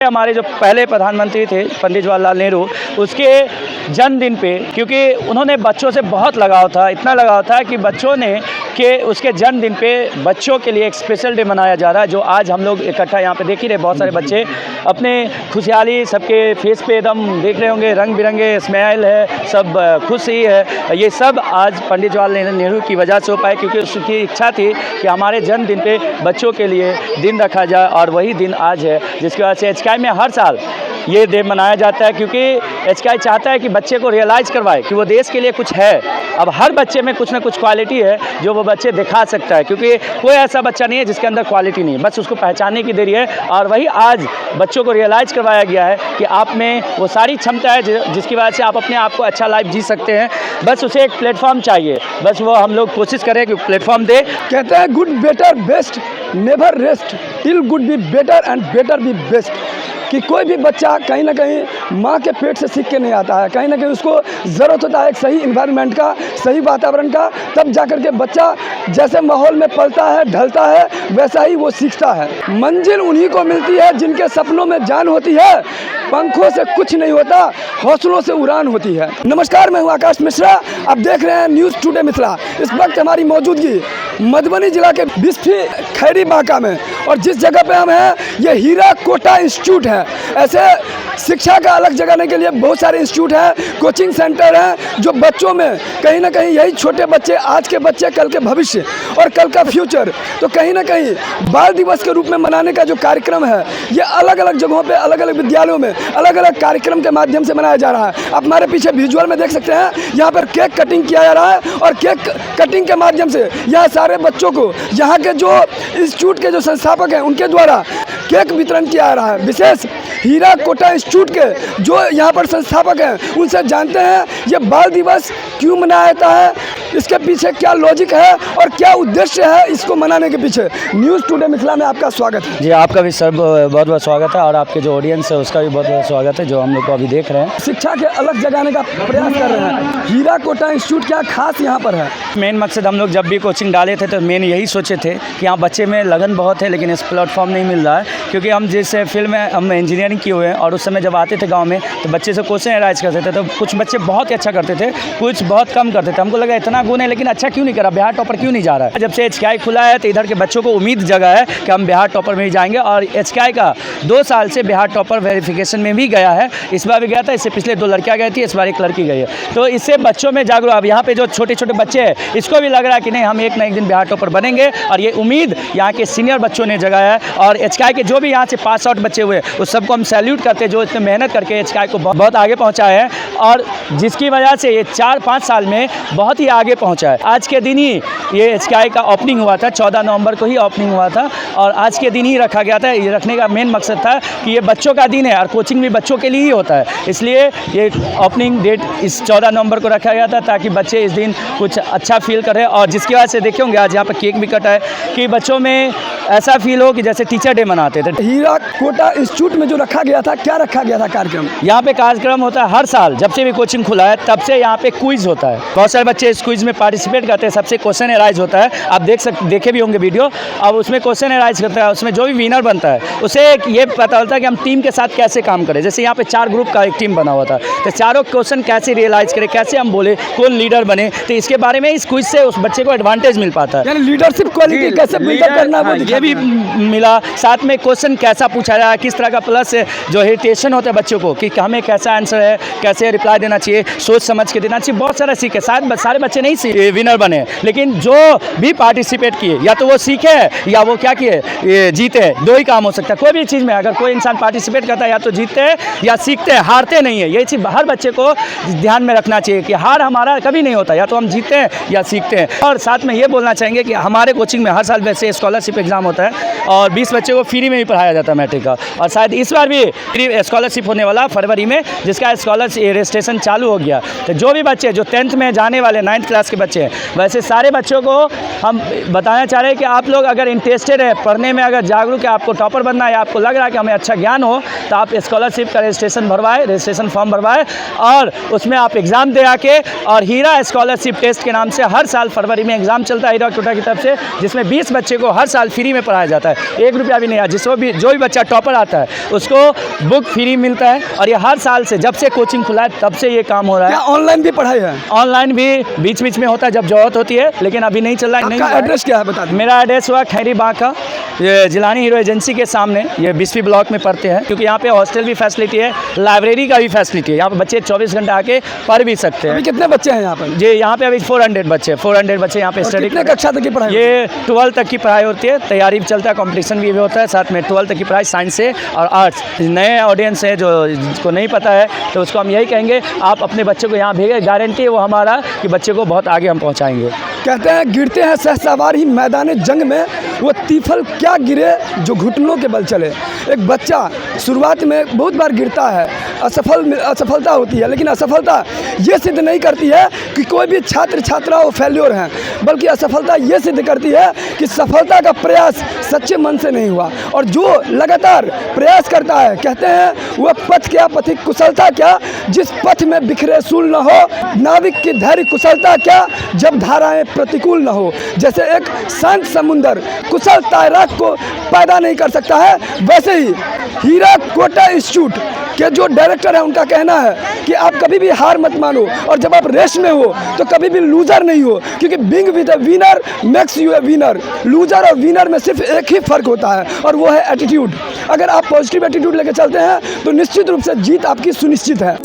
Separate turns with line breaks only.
हमारे जो पहले प्रधानमंत्री थे पंडित जवाहरलाल नेहरू, उसके जन्मदिन पे, क्योंकि उन्होंने बच्चों से बहुत लगाव था, इतना लगाव था कि बच्चों ने कि उसके जन्मदिन पे बच्चों के लिए एक स्पेशल डे मनाया जा रहा है, जो आज हम लोग इकट्ठा यहाँ पे देख ही रहे। बहुत सारे बच्चे अपने खुशहाली, सबके फेस पे एकदम देख रहे होंगे, रंग बिरंगे स्माइल है, सब खुशी है। ये सब आज पंडित जवाहरलाल नेहरू की वजह से हो पाए, क्योंकि उसकी इच्छा थी कि हमारे जन्मदिन पे बच्चों के लिए दिन रखा जाए, और वही दिन आज है, जिसकी वजह से एचकेआई में हर साल ये डे मनाया जाता है, क्योंकि एचकेआई चाहता है कि बच्चे को रियलाइज़ करवाए कि वो देश के लिए कुछ है। अब हर बच्चे में कुछ ना कुछ क्वालिटी है जो वो बच्चे दिखा सकता है, क्योंकि कोई ऐसा बच्चा नहीं है जिसके अंदर क्वालिटी नहीं है, बस उसको पहचानने की देरी है। और वही आज बच्चों को रियलाइज़ करवाया गया है कि आप में वो सारी क्षमता है जिसकी वजह से आप अपने आप को अच्छा लाइफ जी सकते हैं। बस उसे एक प्लेटफॉर्म चाहिए, बस वो हम लोग कोशिश करें कि प्लेटफॉर्म दे।
कहते हैं good better best never rest till good be better and better be best, कि कोई भी बच्चा कहीं ना कहीं माँ के पेट से सीख के नहीं आता है, कहीं ना कहीं उसको ज़रूरत होता है एक सही इन्वायरमेंट का, सही वातावरण का, तब जाकर के बच्चा जैसे माहौल में पलता है, ढलता है, वैसा ही वो सीखता है। मंजिल उन्हीं को मिलती है जिनके सपनों में जान होती है, पंखों से कुछ नहीं होता, हौसलों से उड़ान होती है। नमस्कार, मैं हूँ आकाश मिश्रा, आप देख रहे हैं न्यूज़ टुडे मिथिला। इस वक्त हमारी मौजूदगी मधुबनी जिला के बिस्फी खैरी बांका में, और जिस जगह पे हम हैं ये हीराकोटा इंस्टीट्यूट है। ऐसे शिक्षा का अलग जगाने के लिए बहुत सारे इंस्टीट्यूट हैं, कोचिंग सेंटर हैं, जो बच्चों में कहीं ना कहीं यही छोटे बच्चे, आज के बच्चे कल के भविष्य और कल का फ्यूचर, तो कहीं ना कहीं बाल दिवस के रूप में मनाने का जो कार्यक्रम है, ये अलग अलग जगहों पे, अलग अलग विद्यालयों में अलग अलग कार्यक्रम के माध्यम से मनाया जा रहा है। आप हमारे पीछे विजुअल में देख सकते हैं, यहाँ पर केक कटिंग किया जा रहा है, और केक कटिंग के माध्यम से यहाँ सारे बच्चों को, यहाँ के जो इंस्टीट्यूट के जो संस्थापक हैं उनके द्वारा केक वितरण किया जा रहा है। विशेष हीराकोटा इंस्टीट्यूट के जो यहाँ पर संस्थापक हैं उनसे जानते हैं ये बाल दिवस क्यों मनाया जाता है, इसके पीछे क्या लॉजिक है और क्या उद्देश्य है इसको मनाने के पीछे। न्यूज़ टुडे मिथिला में आपका स्वागत है।
जी, आपका भी सर बहुत बहुत स्वागत है, और आपके जो ऑडियंस है उसका भी बहुत बहुत स्वागत है, जो हम लोग को अभी देख रहे हैं।
शिक्षा के अलग जगाने का प्रयास कर रहे हैं, हीराकोटा इंस्टीट्यूट क्या खास यहाँ पर है?
मेन मकसद हम लोग जब भी कोचिंग डाले थे तो मेन यही सोचे थे कि यहाँ बच्चे में लगन बहुत है, लेकिन इस प्लेटफॉर्म नहीं मिल रहा है, क्योंकि हम जिस फील्ड में हम इंजीनियरिंग किए हुए हैं, और उस समय जब आते थे गांव में तो बच्चे से क्वेश्चन एराइज करते थे, तो कुछ बच्चे बहुत ही अच्छा करते थे, कुछ बहुत कम करते थे। हमको लगा इतना गुण है, लेकिन अच्छा क्यों नहीं करा, बिहार टॉपर क्यों नहीं जा रहा है। जब से एचकेआई खुला है तो इधर के बच्चों को उम्मीद जगा है कि हम बिहार टॉपर में ही जाएंगे, और एचकेआई का 2 साल से बिहार टॉपर वेरिफिकेशन में भी गया है। इस बार भी गया था, इससे पिछले 2 लड़कियाँ गई थी, इस बार 1 लड़की गई है। तो इससे बच्चों में जागरूक, अब यहाँ पे जो छोटे छोटे बच्चे हैं इसको भी लग रहा है कि नहीं, हम एक ना एक दिन बिहार टॉपर बनेंगे, और ये उम्मीद यहाँ के सीनियर बच्चों ने जगाया है। और एचकेआई के जो भी यहाँ से पास आउट बच्चे हुए उस सबको हम सैल्यूट करते हैं, जो इतने मेहनत करके एचकेआई को बहुत आगे पहुँचाए हैं, और जिसकी वजह से ये 4-5 साल में बहुत ही आगे पहुँचा है। आज के दिन ही ये एचकेआई का ओपनिंग हुआ था, 14 नवंबर को ही ओपनिंग हुआ था, और आज के दिन ही रखा गया था। ये रखने का मेन मकसद था कि ये बच्चों का दिन है, और कोचिंग भी बच्चों के लिए ही होता है, इसलिए ये ओपनिंग डेट इस 14 नवंबर को रखा गया था, ताकि बच्चे इस दिन कुछ अच्छा फील करें। और जिसकी वजह से देखे होंगे आज यहाँ पर केक भी कटा है, कि बच्चों में ऐसा फील हो कि जैसे टीचर डे मनाते थे।
हीराकोटा इंस्टीट्यूट में जो रखा गया था, क्या रखा गया था कार्यक्रम?
यहाँ पे कार्यक्रम होता है हर साल, जब से भी कोचिंग खुला है तब से यहाँ पे क्विज होता है। बहुत सारे बच्चे इस क्विज में पार्टिसिपेट करते हैं, सबसे क्वेश्चन एराइज होता है, आप देखे भी होंगे वीडियो। अब उसमें क्वेश्चन एराइज करता है, उसमें जो भी विनर बनता है उसे ये पता होता है कि हम टीम के साथ कैसे काम करें। जैसे यहाँ पे 4 ग्रुप का एक टीम बना हुआ था, तो चारों क्वेश्चन कैसे रियलाइज करें, कैसे हम बोले, कौन लीडर बने, तो इसके बारे में इस क्विज से उस बच्चे को एडवांटेज मिल पाता है।
यानी लीडरशिप क्वालिटी कैसे बिल्डअप करना है,
ये भी मिला। साथ में क्वेश्चन कैसा पूछा जाए, किस तरह का प्लस जो इरिटेशन होता है बच्चों को, कि हमें कैसा आंसर है, कैसे रिप्लाई देना चाहिए, सोच समझ के देना चाहिए। बहुत सारा सीखे, शायद सारे बच्चे नहीं विनर बने, लेकिन जो भी पार्टिसिपेट किए, या तो वो सीखे या वो क्या किए, जीते। 2 ही काम हो सकता है कोई भी चीज़ में। अगर कोई इंसान पार्टिसिपेट करता है, या तो जीतते हैं या सीखते हैं, हारते नहीं है। ये चीज़ हर बच्चे को ध्यान में रखना चाहिए कि हार हमारा कभी नहीं होता, या तो हम जीतते हैं या सीखते हैं। और साथ में ये बोलना चाहेंगे कि हमारे कोचिंग में हर साल वैसे स्कॉलरशिप एग्जाम होता है, और 20 बच्चे को फ्री में ही पढ़ाया जाता है मैट्रिक का, और शायद इस बार भी फ्री स्कॉलरशिप होने वाला फरवरी में, जिसका स्कॉलरशिप रजिस्ट्रेशन चालू हो गया। तो जो भी बच्चे जो 10th में जाने वाले, 9th क्लास क्लास के बच्चे हैं। वैसे सारे बच्चों को हम बताना चाह रहे हैं कि आप लोग अगर इंटरेस्टेड है पढ़ने में, अगर जागरूक है, आपको टॉपर बनना है, आपको लग रहा है कि हमें अच्छा ज्ञान हो, तो आप स्कॉलरशिप का रजिस्ट्रेशन फॉर्म भरवाएं और उसमें आप एग्ज़ाम दे आके, और हीरा स्कॉलरशिप टेस्ट के नाम से हर साल फरवरी में एग्ज़ाम चलता है हीरा कोटा की तरफ से, जिसमें 20 बच्चे को हर साल फ्री में पढ़ाया जाता है, 1 रुपया भी नहीं है। जो भी बच्चा टॉपर आता है उसको बुक फ्री मिलता है, और ये हर साल से, जब से कोचिंग खुला है तब से ये काम हो रहा है।
क्या ऑनलाइन भी पढ़ाई है?
ऑनलाइन भी बीच बीच में होता है जब ज़रूरत होती है, लेकिन अभी नहीं चल रहा है। नहीं
आपका एड्रेस क्या है बता दें?
मेरा एड्रेस हुआ खैरी बांका, ये जिलानी हीरो एजेंसी के सामने, ये 20वीं ब्लॉक में पढ़ते हैं, क्योंकि यहाँ पे हॉस्टल भी फैसिलिटी है, लाइब्रेरी का भी फैसिलिटी है, यहाँ पे बच्चे 24 घंटे आके पढ़ भी सकते हैं।
अभी कितने बच्चे हैं यहाँ पर?
जी, यहाँ पे अभी 400 बच्चे यहाँ पे स्टडी।
कितने कक्षा तक की पढ़ाई?
ये 12 तक की पढ़ाई होती है, तैयारी भी चलता है, कंपटीशन भी होता है साथ में। 12 तक की पढ़ाई साइंस से और आर्ट्स। नए ऑडियंस है जो जिसको नहीं पता है, तो उसको हम यही कहेंगे आप अपने बच्चे को यहाँ भेजें, गारंटी है वो हमारा कि बच्चे को बहुत आगे हम पहुँचाएंगे।
कहते हैं गिरते हैं शहसवार ही मैदान जंग में, वो तीफल क्या गिरे जो घुटनों के बल चले। एक बच्चा शुरुआत में बहुत बार गिरता है, असफलता होती है, लेकिन असफलता ये सिद्ध नहीं करती है कि कोई भी छात्र छात्रा वो फेल्योर हैं, बल्कि असफलता ये सिद्ध करती है कि सफलता का प्रयास सच्चे मन से नहीं हुआ। और जो लगातार प्रयास करता है, कहते हैं वह पथ क्या, पथिक कुशलता क्या, जिस पथ में बिखरे सूल न हो, नाविक की धैर्य कुशलता क्या, जब धाराएं प्रतिकूल न हो। जैसे एक शांत समुंदर कुशल तैराक को पैदा नहीं कर सकता है, वैसे ही हीरा कोटा इंस्टीट्यूट के जो डायरेक्टर है उनका कहना है कि आप कभी भी हार मत मानो, और जब आप रेस में हो तो कभी भी लूजर नहीं हो, क्योंकि being with a winner makes you a winner. Loser और विनर में सिर्फ एक ही फर्क होता है, और वो है एटीट्यूड। अगर आप पॉजिटिव एटीट्यूड लेके चलते हैं तो निश्चित रूप से जीत आपकी सुनिश्चित है।